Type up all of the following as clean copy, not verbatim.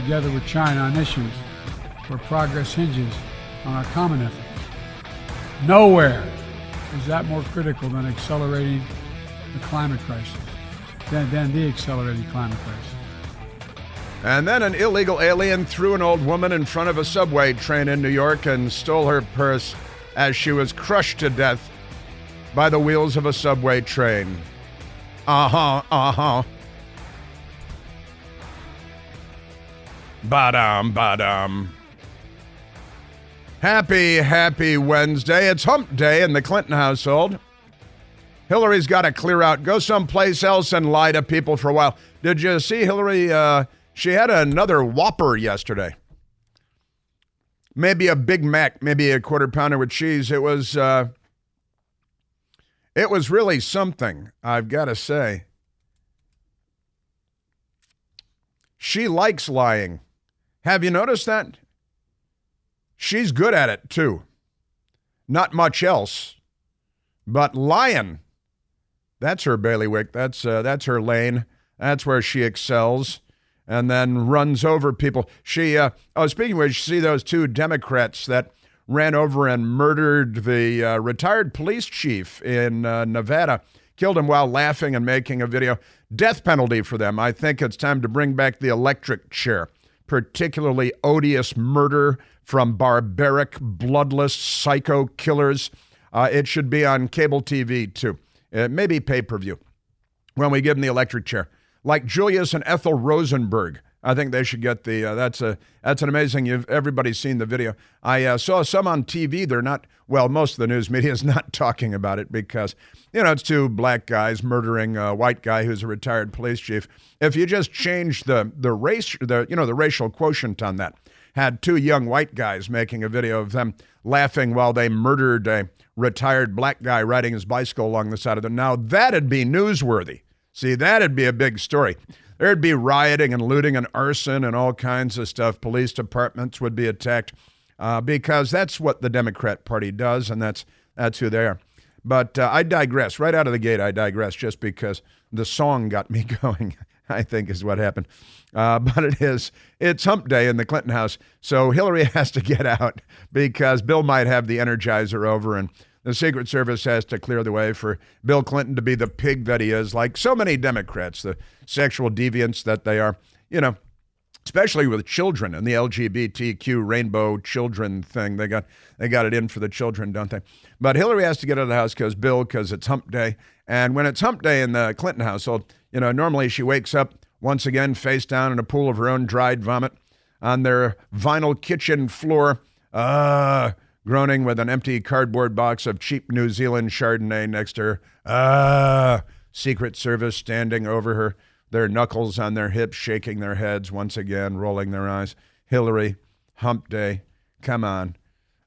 together with China on issues where progress hinges on our common effort. Nowhere is that more critical than accelerating the climate crisis, than the accelerating climate crisis. And then an illegal alien threw an old woman in front of a subway train in New York and stole her purse as she was crushed to death by the wheels of a subway train. Ba-dum. Happy Wednesday. It's hump day in the Clinton household. Hillary's got to clear out, go someplace else and lie to people for a while. Did you see Hillary? She had another Whopper yesterday. Maybe a Big Mac, maybe a quarter pounder with cheese. It was really something, I've got to say. She likes lying. Have you noticed that? She's good at it, too. Not much else, but lying. That's her bailiwick. That's her lane. That's where she excels, and then runs over people. Speaking of which, you see those two Democrats that ran over and murdered the retired police chief in Nevada, killed him while laughing and making a video. Death penalty for them. I think it's time to bring back the electric chair. Particularly odious murder from barbaric, bloodless psycho killers. It should be on cable TV, too. Maybe pay-per-view when we give them the electric chair. Like Julius and Ethel Rosenberg. I think they should get the, that's an amazing, everybody's seen the video. I saw some on TV. They're not, well, most of the news media is not talking about it because, it's two black guys murdering a white guy who's a retired police chief. If you just change the race, the racial quotient on that, had two young white guys making a video of them laughing while they murdered a retired black guy riding his bicycle along the side of them. Now, that'd be newsworthy. See, that'd be a big story. There'd be rioting and looting and arson and all kinds of stuff. Police departments would be attacked because that's what the Democrat Party does, and that's who they are. But I digress. Right out of the gate, I digress just because the song got me going, I think is what happened. But it's hump day in the Clinton house, so Hillary has to get out because Bill might have the Energizer over, and the Secret Service has to clear the way for Bill Clinton to be the pig that he is, like so many Democrats, the sexual deviants that they are, especially with children and the LGBTQ rainbow children thing. They got it in for the children, don't they? But Hillary has to get out of the house because it's hump day. And when it's hump day in the Clinton household, normally she wakes up once again face down in a pool of her own dried vomit on their vinyl kitchen floor, groaning with an empty cardboard box of cheap New Zealand Chardonnay next to her. Secret Service standing over her, their knuckles on their hips, shaking their heads once again, rolling their eyes. Hillary, hump day, come on.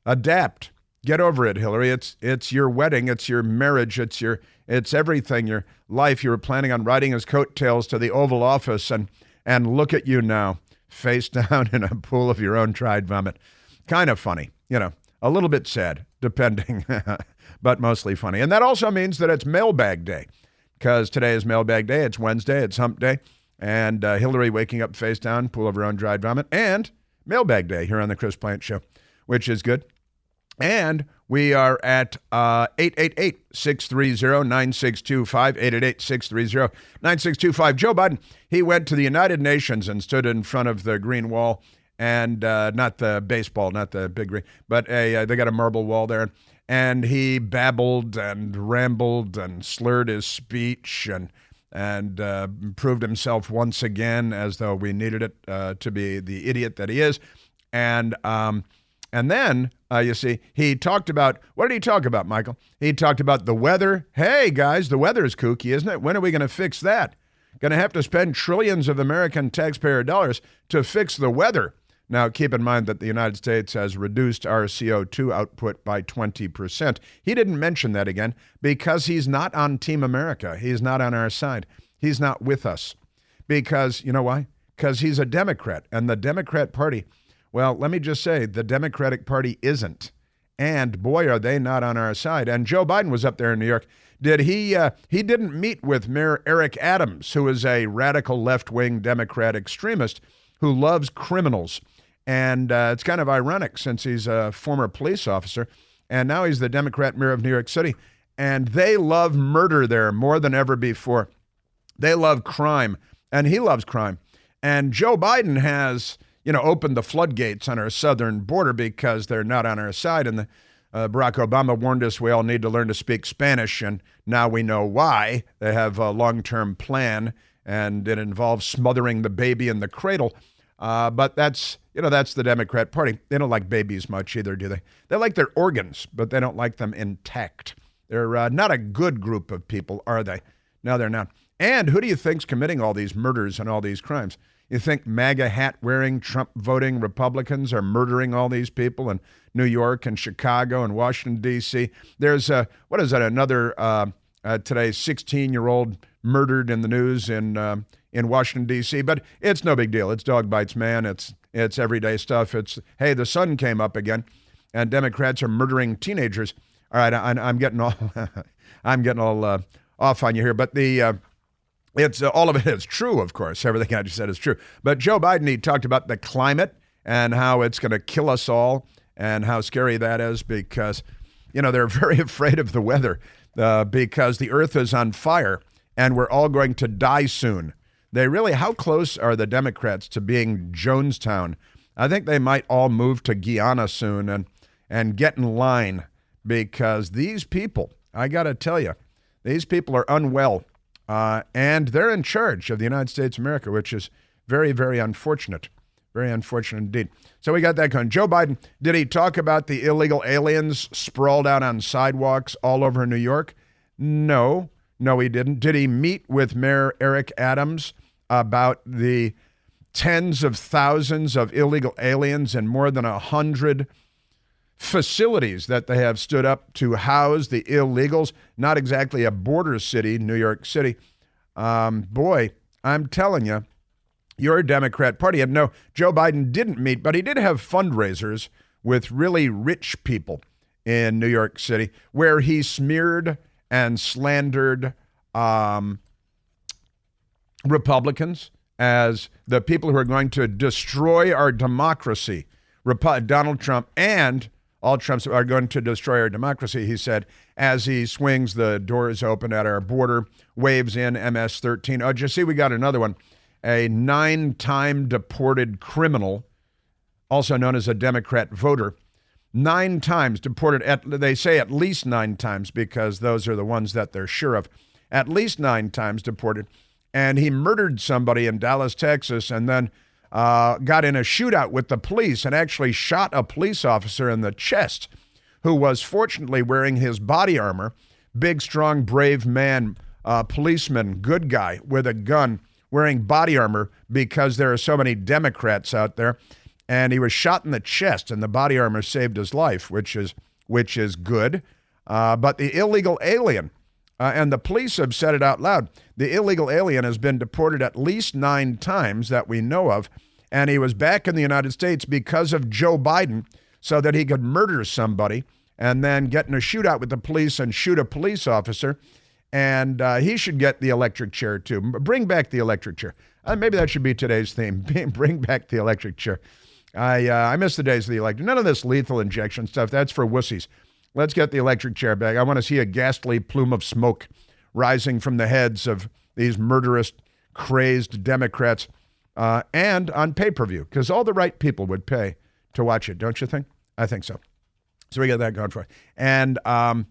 Adapt. Get over it, Hillary. It's your wedding, it's your marriage, it's everything, your life. You were planning on riding his coattails to the Oval Office, and look at you now, face down in a pool of your own dried vomit. Kind of funny, a little bit sad, depending, but mostly funny. And that also means that it's mailbag day, because today is mailbag day. It's Wednesday. It's hump day. And Hillary waking up face down, pool of her own dried vomit, and mailbag day here on the Chris Plant Show, which is good. And we are at 888-630-9625, 888-630-9625. Joe Biden, he went to the United Nations and stood in front of the Green Wall, and not the baseball, not the big green, but they got a marble wall there. And he babbled and rambled and slurred his speech and proved himself once again as though we needed it to be the idiot that he is. And then, you see, he talked about, what did he talk about, Michael? He talked about the weather. Hey, guys, the weather's kooky, isn't it? When are we going to fix that? Going to have to spend trillions of American taxpayer dollars to fix the weather. Now, keep in mind that the United States has reduced our CO2 output by 20%. He didn't mention that again because he's not on Team America. He's not on our side. He's not with us. Because, you know why? Because he's a Democrat, and the Democrat Party, well, let me just say, the Democratic Party isn't. And boy, are they not on our side. And Joe Biden was up there in New York. He didn't meet with Mayor Eric Adams, who is a radical left-wing Democrat extremist, who loves criminals. And it's kind of ironic since he's a former police officer, and now he's the Democrat mayor of New York City. And they love murder there more than ever before. They love crime, and he loves crime. And Joe Biden has, opened the floodgates on our southern border because they're not on our side. And Barack Obama warned us we all need to learn to speak Spanish, and now we know why. They have a long-term plan, and it involves smothering the baby in the cradle. But that's the Democrat Party. They don't like babies much either, do they? They like their organs, but they don't like them intact. They're not a good group of people, are they? No, they're not. And who do you think's committing all these murders and all these crimes? You think MAGA hat-wearing, Trump-voting Republicans are murdering all these people in New York and Chicago and Washington, D.C.? There's, another today 16-year-old murdered in the news in Washington, D.C., but it's no big deal. It's dog bites man. It's everyday stuff. It's, hey, the sun came up again, and Democrats are murdering teenagers. All right, I'm getting all off on you here, but it's all of it is true, of course. Everything I just said is true. But Joe Biden, he talked about the climate and how it's going to kill us all and how scary that is because, they're very afraid of the weather because the earth is on fire and we're all going to die soon. How close are the Democrats to being Jonestown? I think they might all move to Guyana soon and get in line because these people, I got to tell you, these people are unwell. And they're in charge of the United States of America, which is very, very unfortunate. Very unfortunate indeed. So we got that going. Joe Biden, did he talk about the illegal aliens sprawled out on sidewalks all over New York? No, he didn't. Did he meet with Mayor Eric Adams about the tens of thousands of illegal aliens and more than 100 facilities that they have stood up to house the illegals? Not exactly a border city, New York City. Boy, I'm telling you, your Democrat Party. And no, Joe Biden didn't meet, but he did have fundraisers with really rich people in New York City where he smeared and slandered Republicans as the people who are going to destroy our democracy. Donald Trump and all Trumps are going to destroy our democracy, he said, as he swings the doors open at our border, waves in MS-13. Oh, just see, we got another one. A 9-time deported criminal, also known as a Democrat voter, 9 times deported. They say at least 9 times because those are the ones that they're sure of. At least 9 times deported. And he murdered somebody in Dallas, Texas, and then got in a shootout with the police and actually shot a police officer in the chest who was fortunately wearing his body armor. Big, strong, brave man, policeman, good guy with a gun, wearing body armor because there are so many Democrats out there. And he was shot in the chest, and the body armor saved his life, which is good. But the illegal alien, and the police have said it out loud, the illegal alien has been deported at least 9 times that we know of, and he was back in the United States because of Joe Biden so that he could murder somebody and then get in a shootout with the police and shoot a police officer. And he should get the electric chair, too. Bring back the electric chair. Maybe that should be today's theme. Bring back the electric chair. I miss the days of the electric. None of this lethal injection stuff. That's for wussies. Let's get the electric chair back. I want to see a ghastly plume of smoke rising from the heads of these murderous, crazed Democrats and on pay-per-view, because all the right people would pay to watch it, don't you think? I think so. So we got that going for it. And Joe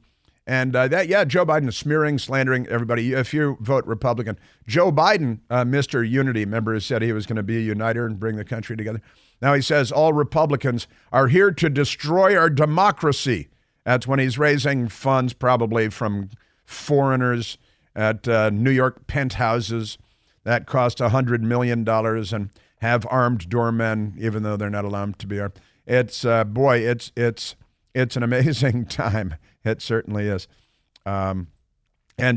Biden is smearing, slandering everybody. If you vote Republican, Joe Biden, Mr. Unity, member, said he was going to be a uniter and bring the country together. Now he says all Republicans are here to destroy our democracy. That's when he's raising funds probably from foreigners at New York penthouses that cost $100 million and have armed doormen, even though they're not allowed to be armed. It's it's an amazing time. It certainly is. And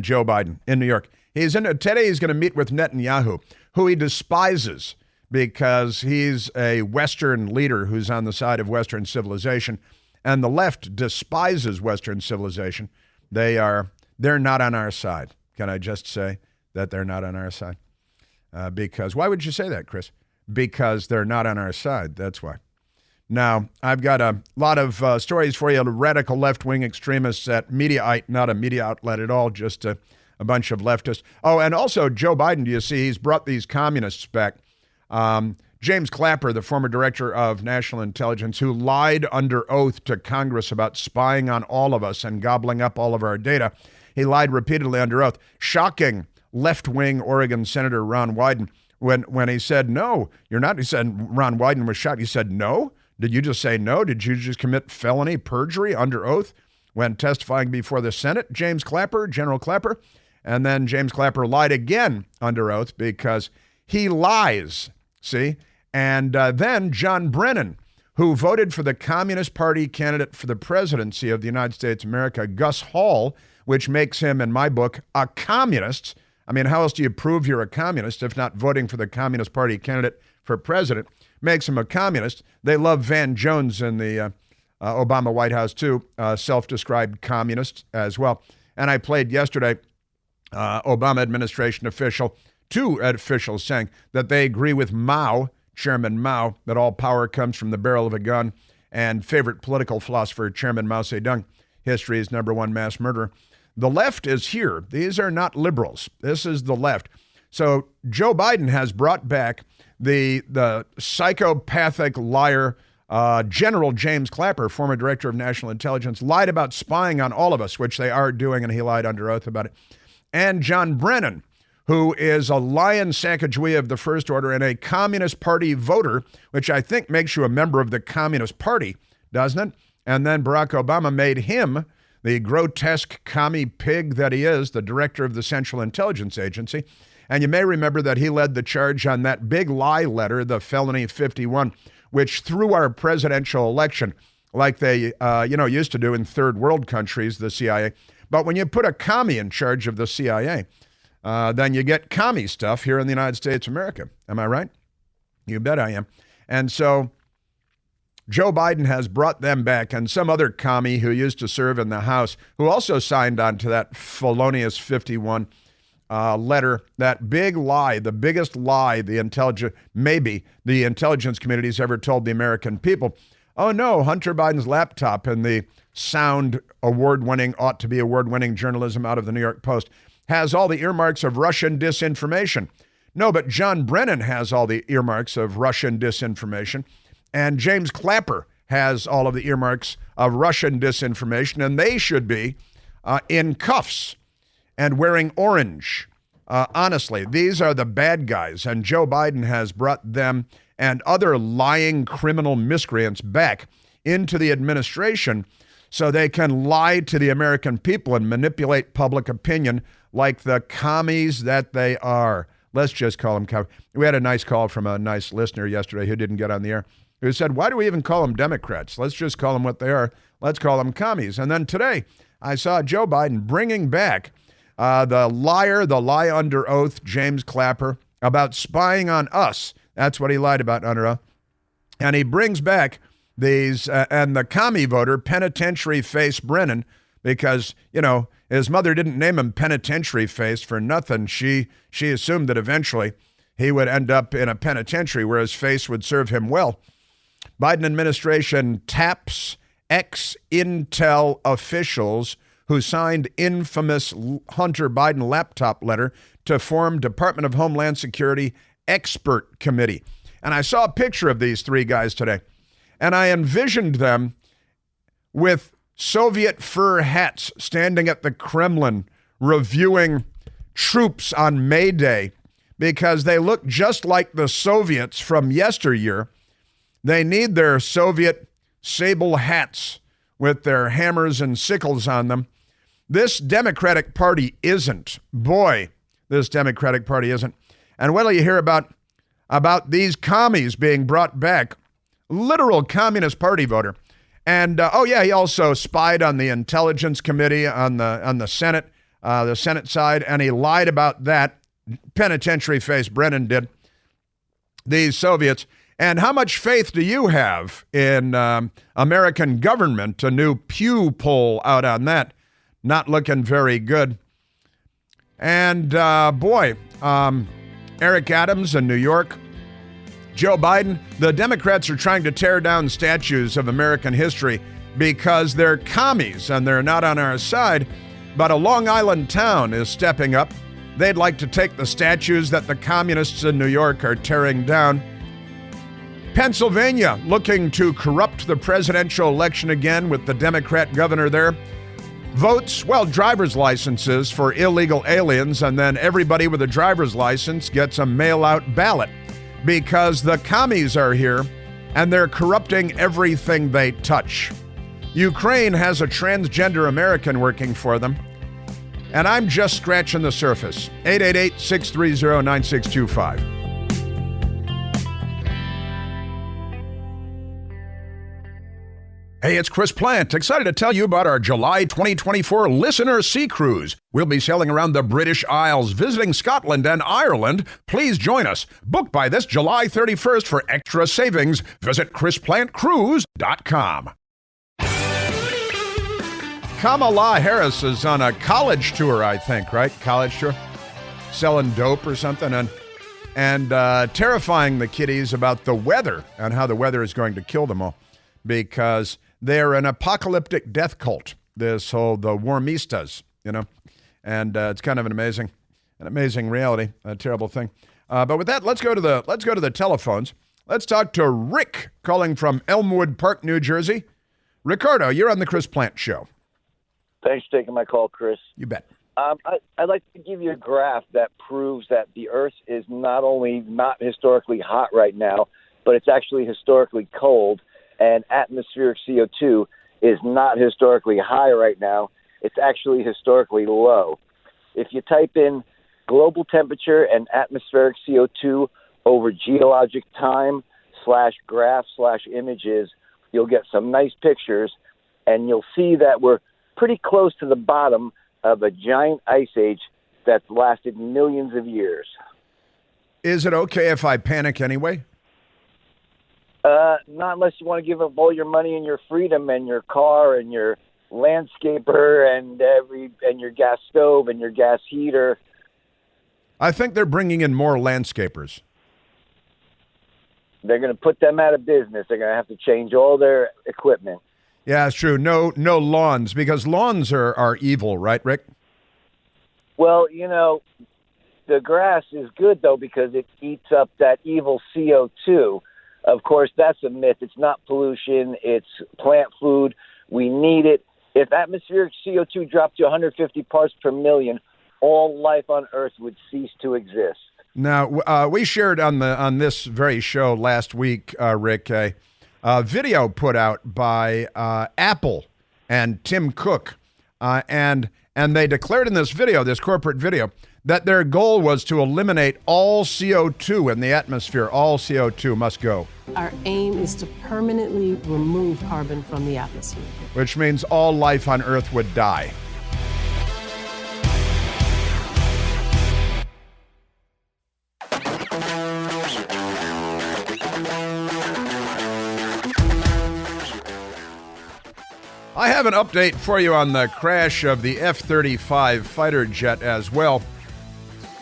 Joe Biden in New York. Today he's going to meet with Netanyahu, who he despises because he's a Western leader who's on the side of Western civilization. And the left despises Western civilization. They're not on our side. Can I just say that they're not on our side? Because why would you say that, Chris? because they're not on our side. That's why. Now, I've got a lot of stories for you. Radical left-wing extremists at Mediaite, not a media outlet at all, just a bunch of leftists. Oh, and also Joe Biden, do you see, he's brought these communists back. James Clapper, the former director of national intelligence, who lied under oath to Congress about spying on all of us and gobbling up all of our data. He lied repeatedly under oath. Shocking left-wing Oregon Senator Ron Wyden. When he said, no, you're not, he said, Ron Wyden was shocked. He said, no? Did you just say no? Did you just commit felony perjury under oath when testifying before the Senate? James Clapper, General Clapper. And then James Clapper lied again under oath because he lies, see? And then John Brennan, who voted for the Communist Party candidate for the presidency of the United States of America, Gus Hall, which makes him, in my book, a communist. I mean, how else do you prove you're a communist if not voting for the Communist Party candidate for president? Makes him a communist. They love Van Jones in the Obama White House, too, self-described communist as well. And I played yesterday Obama administration two officials saying that they agree with Mao, Chairman Mao, that all power comes from the barrel of a gun, and favorite political philosopher, Chairman Mao Zedong, history's #1 mass murderer. The left is here. These are not liberals. This is the left. So Joe Biden has brought back the psychopathic liar, General James Clapper, former director of national intelligence, lied about spying on all of us, which they are doing, and he lied under oath about it. And John Brennan, who is a lion Sacagawea of the First Order and a Communist Party voter, which I think makes you a member of the Communist Party, doesn't it? And then Barack Obama made him, the grotesque commie pig that he is, the director of the Central Intelligence Agency. And you may remember that he led the charge on that big lie letter, the Felony 51, which threw our presidential election like they used to do in third world countries, the CIA. But when you put a commie in charge of the CIA, then you get commie stuff here in the United States of America. Am I right? You bet I am. And so Joe Biden has brought them back, and some other commie who used to serve in the House, who also signed on to that felonious 51 letter, that big lie, the biggest lie the intelligence community's ever told the American people. Oh no, Hunter Biden's laptop and the sound ought to be award-winning journalism out of the New York Post has all the earmarks of Russian disinformation. No, but John Brennan has all the earmarks of Russian disinformation, and James Clapper has all of the earmarks of Russian disinformation, and they should be in cuffs and wearing orange. Honestly, these are the bad guys, and Joe Biden has brought them and other lying criminal miscreants back into the administration so they can lie to the American people and manipulate public opinion like the commies that they are. Let's just call them commies. We had a nice call from a nice listener yesterday who didn't get on the air, who said, why do we even call them Democrats? Let's just call them what they are. Let's call them commies. And then today, I saw Joe Biden bringing back the lie under oath, James Clapper, about spying on us. That's what he lied about under oath. And he brings back these, and the commie voter, penitentiary face Brennan, because, his mother didn't name him penitentiary face for nothing. She assumed that eventually he would end up in a penitentiary where his face would serve him well. Biden administration taps ex-Intel officials who signed infamous Hunter Biden laptop letter to form Department of Homeland Security expert committee. And I saw a picture of these three guys today, and I envisioned them with Soviet fur hats standing at the Kremlin reviewing troops on May Day, because they look just like the Soviets from yesteryear. They need their Soviet sable hats with their hammers and sickles on them. This Democratic Party isn't. Boy, this Democratic Party isn't. And wait till you hear about these commies being brought back. Literal Communist Party voter. And, he also spied on the Intelligence Committee on the Senate side, and he lied about that. Penitentiary face Brennan did. These Soviets. And how much faith do you have in American government? A new Pew poll out on that. Not looking very good. And Eric Adams in New York Joe Biden, the Democrats are trying to tear down statues of American history because they're commies and they're not on our side. But a Long Island town is stepping up. They'd like to take the statues that the communists in New York are tearing down. Pennsylvania looking to corrupt the presidential election again with the Democrat governor there. Votes, driver's licenses for illegal aliens, and then everybody with a driver's license gets a mail-out ballot because the commies are here and they're corrupting everything they touch. Ukraine has a transgender American working for them, and I'm just scratching the surface. 888-630-9625. Hey, it's Chris Plant, excited to tell you about our July 2024 Listener Sea Cruise. We'll be sailing around the British Isles, visiting Scotland and Ireland. Please join us. Book by this July 31st for extra savings. Visit ChrisPlantCruise.com. Kamala Harris is on a college tour, I think, right? College tour? Selling dope or something and terrifying the kiddies about the weather and how the weather is going to kill them all because they're an apocalyptic death cult, the warmistas, and it's kind of an amazing reality, a terrible thing. But with that, let's go to the telephones. Let's talk to Rick calling from Elmwood Park, New Jersey. Ricardo, you're on the Chris Plant Show. Thanks for taking my call, Chris. You bet. I'd like to give you a graph that proves that the Earth is not only not historically hot right now, but it's actually historically cold. And atmospheric CO2 is not historically high right now. It's actually historically low. If you type in global temperature and atmospheric CO2 over geologic time /graph/images, you'll get some nice pictures, and you'll see that we're pretty close to the bottom of a giant ice age that's lasted millions of years. Is it okay if I panic anyway? Not unless you want to give up all your money and your freedom and your car and your landscaper and your gas stove and your gas heater. I think they're bringing in more landscapers. They're going to put them out of business. They're going to have to change all their equipment. Yeah, it's true. No lawns, because lawns are evil, right, Rick? Well, the grass is good, though, because it eats up that evil CO2. Of course, that's a myth. It's not pollution. It's plant food. We need it. If atmospheric CO2 dropped to 150 parts per million, all life on Earth would cease to exist. Now, we shared on this very show last week, Rick, a video put out by Apple and Tim Cook, and they declared in this video, this corporate video, that their goal was to eliminate all CO2 in the atmosphere. All CO2 must go. Our aim is to permanently remove carbon from the atmosphere. Which means all life on Earth would die. I have an update for you on the crash of the F-35 fighter jet as well.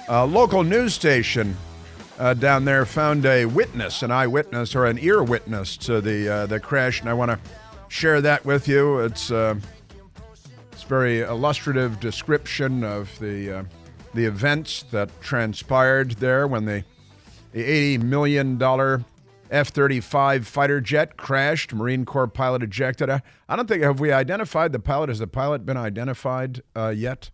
A local news station down there found an eyewitness or an ear witness to the crash, and I want to share that with you. It's very illustrative description of the events that transpired there when the $80 million F-35 fighter jet crashed. Marine Corps pilot ejected. I don't think, have we identified the pilot? Has the pilot been identified yet?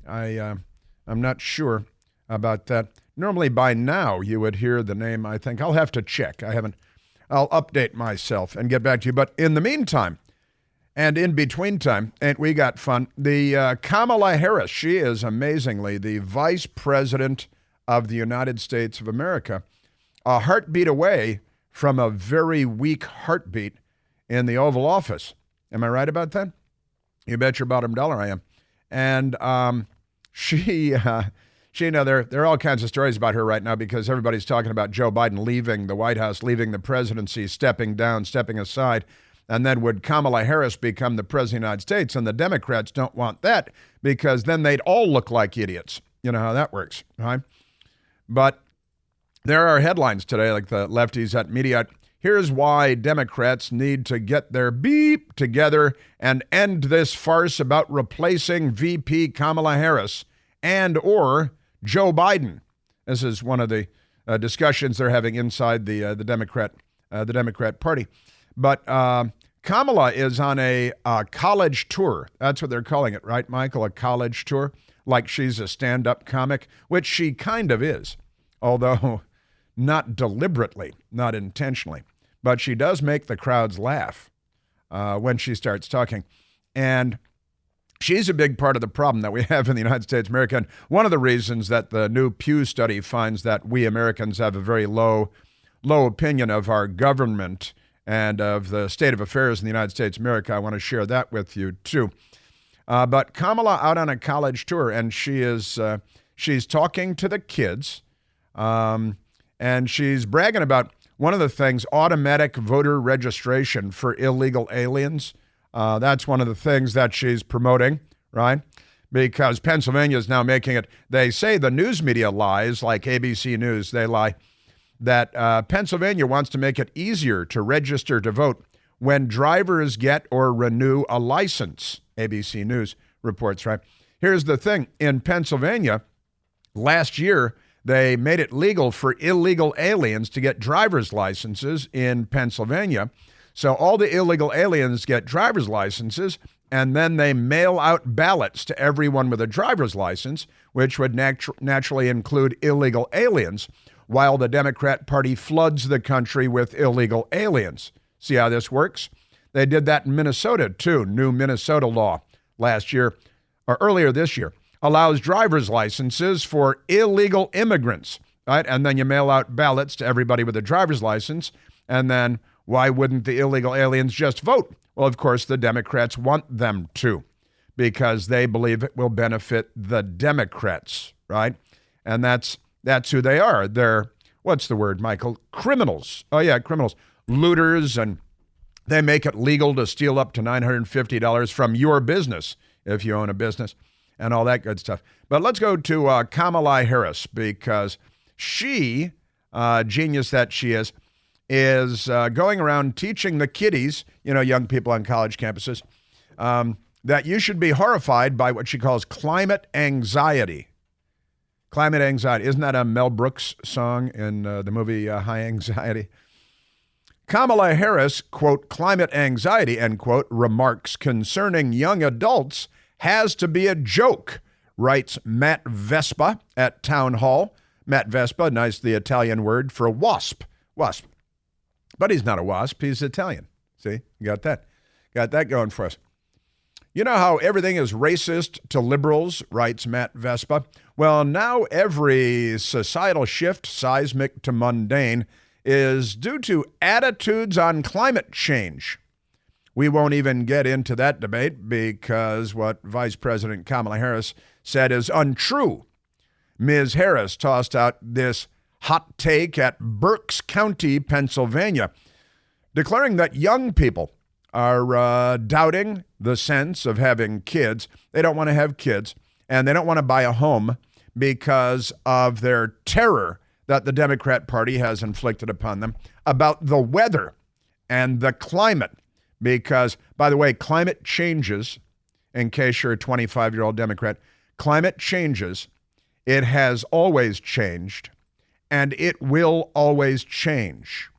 I'm not sure about that. Normally by now you would hear the name, I think. I'll have to check. I'll update myself and get back to you. But in the meantime, and in between time, and we got fun, the Kamala Harris, she is amazingly the Vice President of the United States of America, a heartbeat away from a very weak heartbeat in the Oval Office. Am I right about that? You bet your bottom dollar I am. And there are all kinds of stories about her right now because everybody's talking about Joe Biden leaving the White House, leaving the presidency, stepping down, stepping aside. And then would Kamala Harris become the president of the United States? And the Democrats don't want that because then they'd all look like idiots. You know how that works, right? But There are headlines today, like the lefties at Mediaite. Here's why Democrats need to get their beep together and end this farce about replacing VP Kamala Harris and or Joe Biden. This is one of the discussions they're having inside the Democrat Party. But Kamala is on a college tour. That's what they're calling it, right, Michael? A college tour, like she's a stand-up comic, which she kind of is, although not deliberately, not intentionally. But she does make the crowds laugh when she starts talking. And she's a big part of the problem that we have in the United States of America. And one of the reasons that the new Pew study finds that we Americans have a very low opinion of our government and of the state of affairs in the United States of America. I want to share that with you, too. But Kamala out on a college tour, and she's talking to the kids, and she's bragging about one of the things, automatic voter registration for illegal aliens. That's one of the things that she's promoting, right? Because Pennsylvania is now making it, they say the news media lies, like ABC News, they lie, that Pennsylvania wants to make it easier to register to vote when drivers get or renew a license. ABC News reports, right? Here's the thing. In Pennsylvania, last year, they made it legal for illegal aliens to get driver's licenses in Pennsylvania. So all the illegal aliens get driver's licenses, and then they mail out ballots to everyone with a driver's license, which would naturally include illegal aliens, while the Democrat Party floods the country with illegal aliens. See how this works? They did that in Minnesota, too. New Minnesota law last year, or earlier this year, allows driver's licenses for illegal immigrants, right? And then you mail out ballots to everybody with a driver's license. And then why wouldn't the illegal aliens just vote? Well, of course, the Democrats want them to, because they believe it will benefit the Democrats, right? And that's who they are. They're, what's the word, Michael? Criminals. Oh, yeah, criminals. Looters, and they make it legal to steal up to $950 from your business if you own a business, and all that good stuff. But let's go to Kamala Harris, because she, genius that she is going around teaching the kiddies, young people on college campuses, that you should be horrified by what she calls climate anxiety. Climate anxiety. Isn't that a Mel Brooks song in the movie High Anxiety? Kamala Harris, quote, climate anxiety, end quote, remarks concerning young adults has to be a joke, writes Matt Vespa at Town Hall. Matt Vespa, nice, the Italian word for wasp. Wasp. But he's not a wasp, he's Italian. See, you got that. Got that going for us. You know how everything is racist to liberals, writes Matt Vespa? Well, now every societal shift, seismic to mundane, is due to attitudes on climate change. We won't even get into that debate because what Vice President Kamala Harris said is untrue. Ms. Harris tossed out this hot take at Berks County, Pennsylvania, declaring that young people are doubting the sense of having kids. They don't want to have kids, and they don't want to buy a home because of their terror that the Democrat Party has inflicted upon them about the weather and the climate. Because, by the way, climate changes, in case you're a 25-year-old Democrat, climate changes. It has always changed, and it will always change.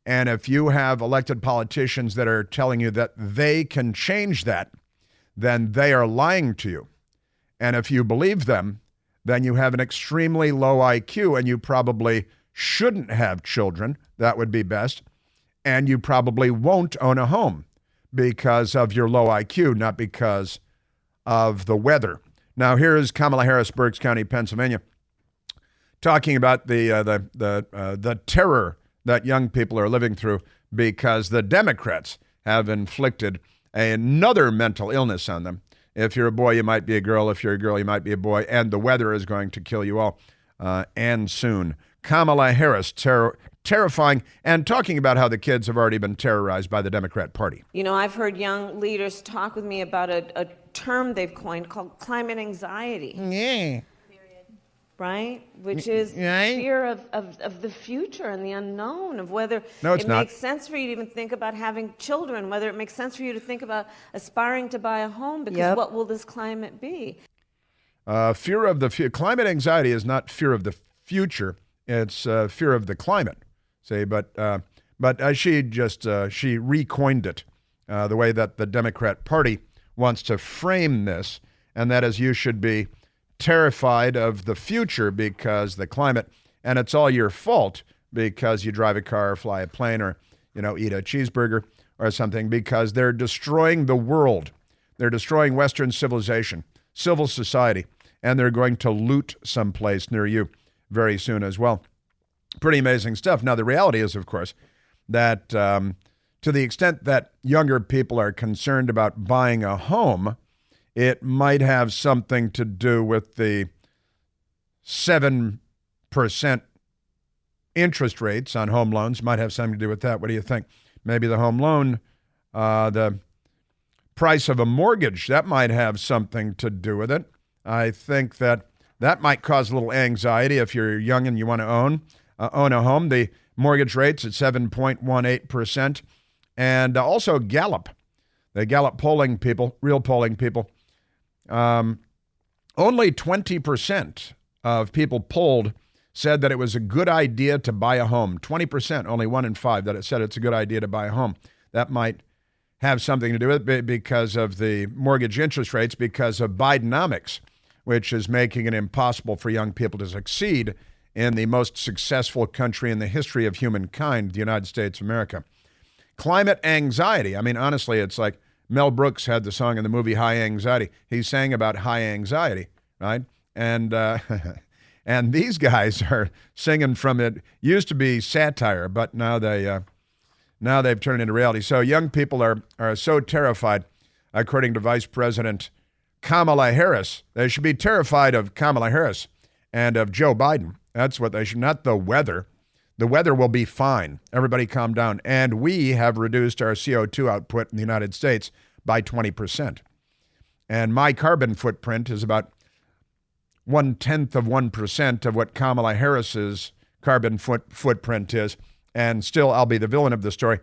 And if you have elected politicians that are telling you that they can change that, then they are lying to you. And if you believe them, then you have an extremely low IQ, and you probably shouldn't have children. That would be best. And you probably won't own a home because of your low IQ, not because of the weather. Now, here is Kamala Harris, Berks County, Pennsylvania, talking about the terror that young people are living through because the Democrats have inflicted another mental illness on them. If you're a boy, you might be a girl. If you're a girl, you might be a boy. And the weather is going to kill you all, and soon. Kamala Harris, terrifying, and talking about how the kids have already been terrorized by the Democrat Party. I've heard young leaders talk with me about a term they've coined called climate anxiety. Yeah. right? Which is fear of the future and the unknown, of whether it makes sense for you to even think about having children, whether it makes sense for you to think about aspiring to buy a home, because what will this climate be? Fear of the future. Climate anxiety is not fear of the future. It's fear of the climate. See, but she recoined it the way that the Democrat Party wants to frame this, and that is you should be terrified of the future because the climate, and it's all your fault because you drive a car or fly a plane or, eat a cheeseburger or something, because they're destroying the world. They're destroying Western civilization, civil society, and they're going to loot someplace near you very soon as well. Pretty amazing stuff. Now, the reality is, of course, that to the extent that younger people are concerned about buying a home, it might have something to do with the 7% interest rates on home loans. Might have something to do with that. What do you think? Maybe the home loan, the price of a mortgage, that might have something to do with it. I think that might cause a little anxiety if you're young and you want to own a home. The mortgage rate's at 7.18%. And also Gallup, the Gallup polling people, real polling people, only 20% of people polled said that it was a good idea to buy a home. 20%, only 1 in 5 that it said it's a good idea to buy a home. That might have something to do with it because of the mortgage interest rates, because of Bidenomics, which is making it impossible for young people to succeed in the most successful country in the history of humankind, the United States of America. Climate anxiety. I mean, honestly, it's like Mel Brooks had the song in the movie High Anxiety. He sang about high anxiety, right? And and these guys are singing from it. Used to be satire, but now they've turned it into reality. So young people are so terrified, according to Vice President Kamala Harris. They should be terrified of Kamala Harris and of Joe Biden. That's what they should, not the weather. The weather will be fine. Everybody calm down. And we have reduced our CO2 output in the United States by 20%. And my carbon footprint is about 0.1% of what Kamala Harris's carbon footprint is. And still, I'll be the villain of the story.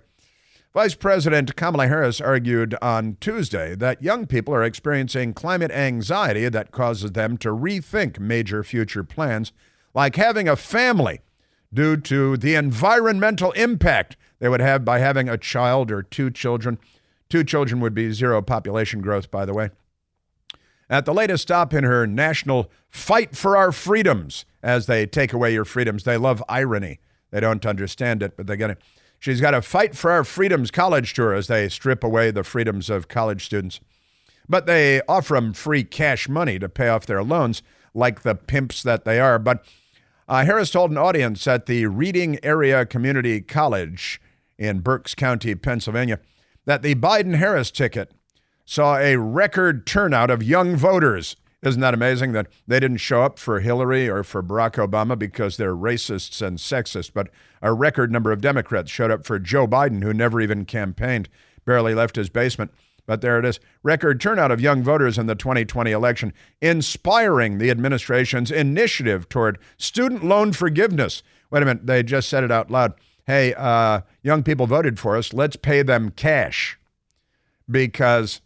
Vice President Kamala Harris argued on Tuesday that young people are experiencing climate anxiety that causes them to rethink major future plans, like having a family, due to the environmental impact they would have by having a child or 2 children. 2 children would be zero population growth, by the way. At the latest stop in her national fight for our freedoms, as they take away your freedoms. They love irony. They don't understand it, but they get it. She's got a Fight for Our Freedoms college tour as they strip away the freedoms of college students. But they offer them free cash money to pay off their loans, like the pimps that they are. But Harris told an audience at the Reading Area Community College in Berks County, Pennsylvania, that the Biden-Harris ticket saw a record turnout of young voters. Isn't that amazing that they didn't show up for Hillary or for Barack Obama because they're racists and sexist, but a record number of Democrats showed up for Joe Biden, who never even campaigned, barely left his basement. But there it is. Record turnout of young voters in the 2020 election, inspiring the administration's initiative toward student loan forgiveness. Wait a minute, they just said it out loud. Hey, young people voted for us. Let's pay them cash because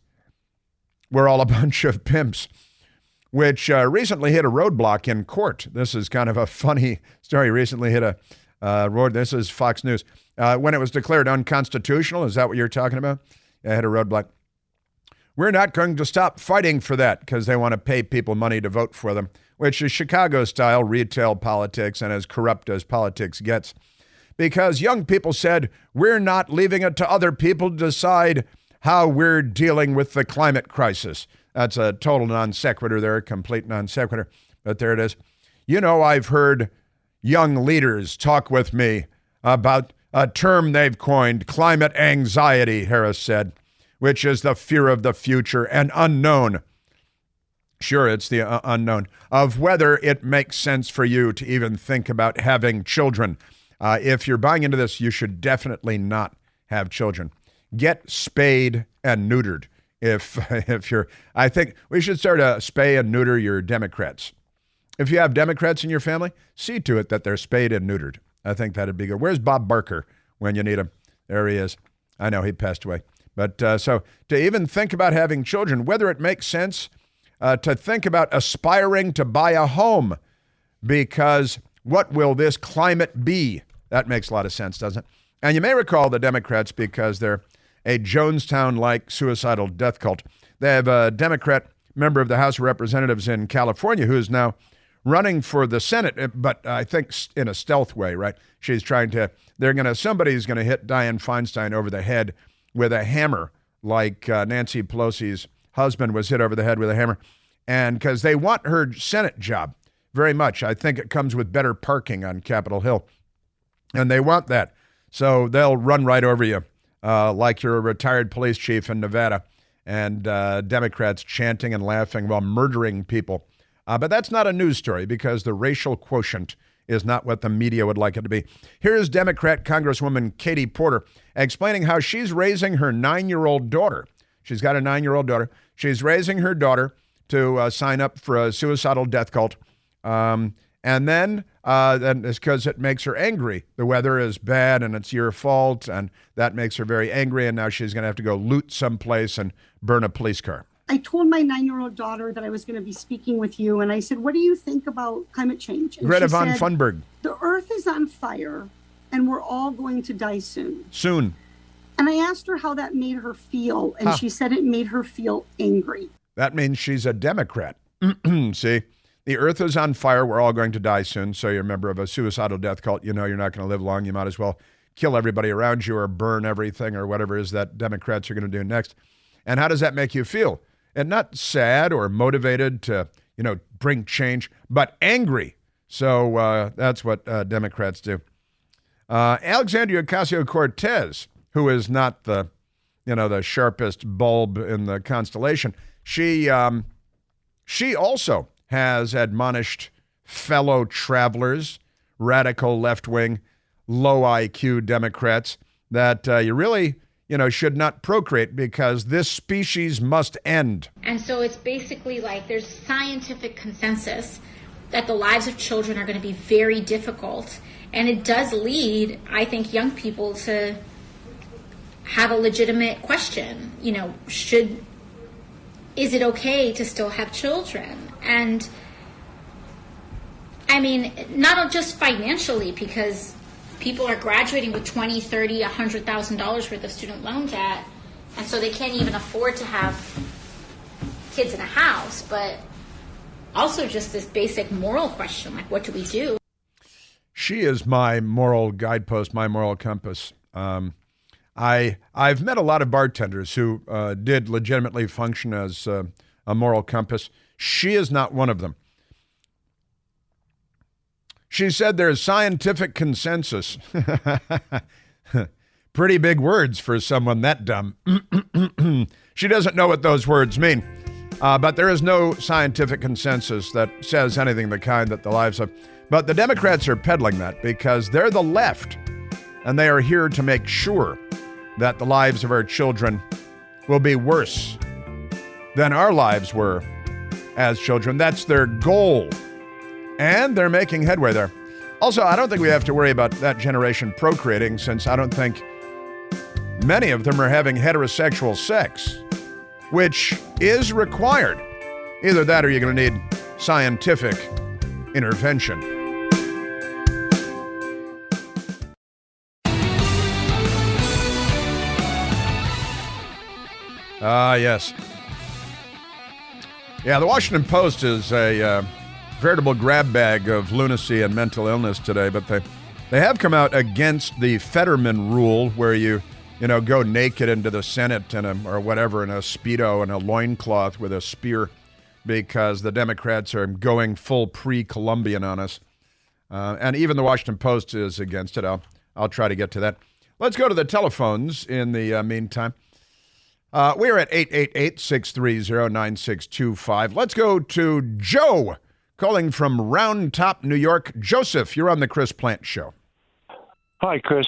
we're all a bunch of pimps, which recently hit a roadblock in court. This is kind of a funny story. Recently hit a road. This is Fox News. When it was declared unconstitutional, is that what you're talking about? It hit a roadblock. We're not going to stop fighting for that because they want to pay people money to vote for them, which is Chicago-style retail politics and as corrupt as politics gets. Because young people said, we're not leaving it to other people to decide how we're dealing with the climate crisis. That's a total non sequitur there, a complete non sequitur, but there it is. You know, I've heard young leaders talk with me about a term they've coined, climate anxiety, Harris said, which is the fear of the future and unknown. Sure, it's the unknown of whether it makes sense for you to even think about having children. If you're buying into this, you should definitely not have children. Get spayed and neutered. If you're, I think we should start a spay and neuter your Democrats. if you have Democrats in your family, see to it that they're spayed and neutered. I think that'd be good. Where's Bob Barker when you need him? There he is. I know he passed away. But so to even think about having children, whether it makes sense to think about aspiring to buy a home, because what will this climate be? That makes a lot of sense, doesn't it? And you may recall the Democrats, because they're a Jonestown-like suicidal death cult. They have a Democrat member of the House of Representatives in California who is now running for the Senate, but I think in a stealth way, right? Somebody's going to hit Dianne Feinstein over the head with a hammer, like Nancy Pelosi's husband was hit over the head with a hammer. And because they want her Senate job very much. I think it comes with better parking on Capitol Hill. And they want that. So they'll run right over you like you're a retired police chief in Nevada, and Democrats chanting and laughing while murdering people. But that's not a news story, because the racial quotient is not what the media would like it to be. Here's Democrat Congresswoman Katie Porter explaining how she's raising her 9-year-old daughter. She's got a 9-year-old daughter. She's raising her daughter to sign up for a suicidal death cult. And then it's because it makes her angry. The weather is bad and it's your fault, and that makes her very angry, and now she's going to have to go loot someplace and burn a police car. I told my 9-year-old daughter that I was going to be speaking with you, and I said, what do you think about climate change? And Greta she von said, Thunberg. The earth is on fire, and we're all going to die soon. Soon. And I asked her how that made her feel, and she said it made her feel angry. That means she's a Democrat. See? The earth is on fire. We're all going to die soon. So you're a member of a suicidal death cult. You know you're not going to live long. You might as well kill everybody around you or burn everything or whatever it is that Democrats are going to do next. And how does that make you feel? And not sad or motivated to, bring change, but angry. So that's what Democrats do. Alexandria Ocasio-Cortez, who is not the sharpest bulb in the constellation, she also has admonished fellow travelers, radical left-wing, low IQ Democrats, that you really, should not procreate because this species must end. And so it's basically like there's scientific consensus that the lives of children are going to be very difficult. And it does lead, I think, young people to have a legitimate question. Is it okay to still have children? And I mean, not just financially, because people are graduating with $20,000, $30,000, $100,000 worth of student loan debt, and so they can't even afford to have kids in a house, but also just this basic moral question, like, what do we do? She is my moral guidepost, my moral compass. I've met a lot of bartenders who did legitimately function as a moral compass. She is not one of them. She said there's scientific consensus. Pretty big words for someone that dumb. She doesn't know what those words mean. But there is no scientific consensus that says anything the kind that the lives of... But the Democrats are peddling that because they're the left, and they are here to make sure that the lives of our children will be worse than our lives were as children. That's their goal. And they're making headway there. Also, I don't think we have to worry about that generation procreating, since I don't think many of them are having heterosexual sex, which is required. Either that or you're going to need scientific intervention. Yes. Yeah, the Washington Post is a veritable grab bag of lunacy and mental illness today, but they have come out against the Fetterman rule where you go naked into the Senate or whatever in a Speedo and a loincloth with a spear, because the Democrats are going full pre-Columbian on us. And even the Washington Post is against it. I'll try to get to that. Let's go to the telephones in the meantime. We're at 888-630-9625. Let's go to Joe, calling from Round Top, New York. Joseph, you're on the Chris Plant Show. Hi, Chris.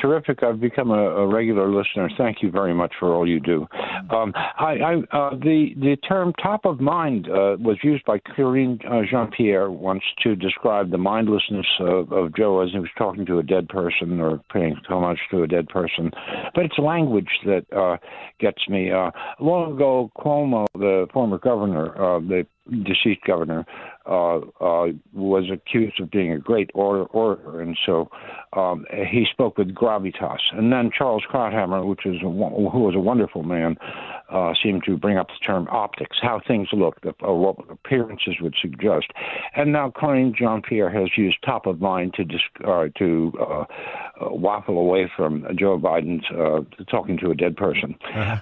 Terrific. I've become a regular listener. Thank you very much for all you do. The term top of mind was used by Karine Jean-Pierre once to describe the mindlessness of Joe as he was talking to a dead person or paying homage to a dead person. But it's language that gets me. Long ago, Cuomo, the former governor, the deceased governor, was accused of being a great orator, and so he spoke with gravitas. And then Charles Krauthammer, who was a wonderful man, seemed to bring up the term optics, how things look, what appearances would suggest. And now Karine Jean-Pierre has used top of mind to waffle away from Joe Biden's talking to a dead person.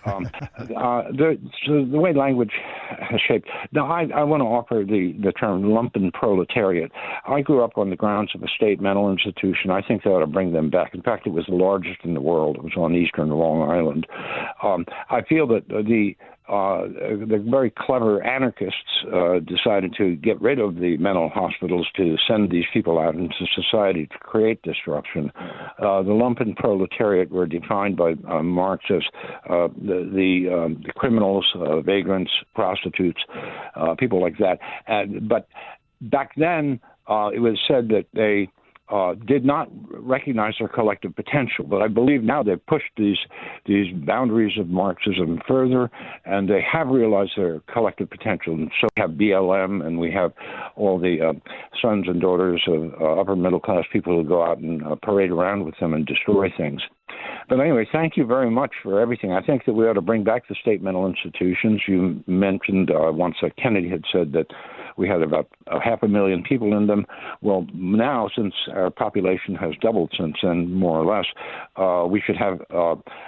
The way language has shaped. Now, I want to offer the term lumpen proletariat. I grew up on the grounds of a state mental institution. I think they ought to bring them back. In fact, it was the largest in the world. It was on eastern Long Island. I feel that the very clever anarchists decided to get rid of the mental hospitals to send these people out into society to create disruption. The lumpen proletariat were defined by Marx as the criminals, vagrants, prostitutes, people like that. But back then, it was said that they did not recognize their collective potential. But I believe now they've pushed these boundaries of Marxism further, and they have realized their collective potential. And so we have BLM, and we have all the sons and daughters of upper middle class people who go out and parade around with them and destroy things. But anyway, thank you very much for everything. I think that we ought to bring back the state mental institutions. You mentioned once that Kennedy had said that we had about 500,000 people in them. Well, now, since our population has doubled since then, more or less, we should have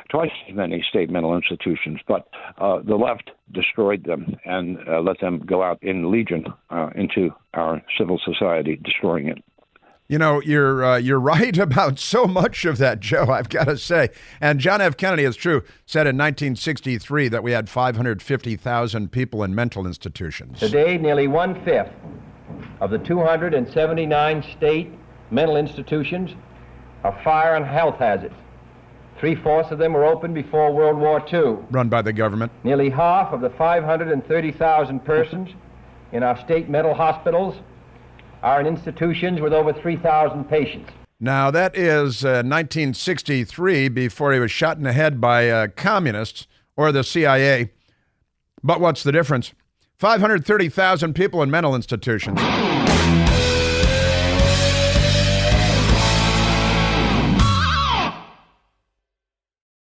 twice as many state mental institutions. But the left destroyed them and let them go out in legion into our civil society, destroying it. You know, you're right about so much of that, Joe, I've got to say. And John F. Kennedy, it's true, said in 1963 that we had 550,000 people in mental institutions. Today, nearly one-fifth of the 279 state mental institutions are fire and health hazards. 3/4 of them were opened before World War II. Run by the government. Nearly half of the 530,000 persons in our state mental hospitals are in institutions with over 3,000 patients. Now, that is 1963, before he was shot in the head by communists or the CIA. But what's the difference? 530,000 people in mental institutions.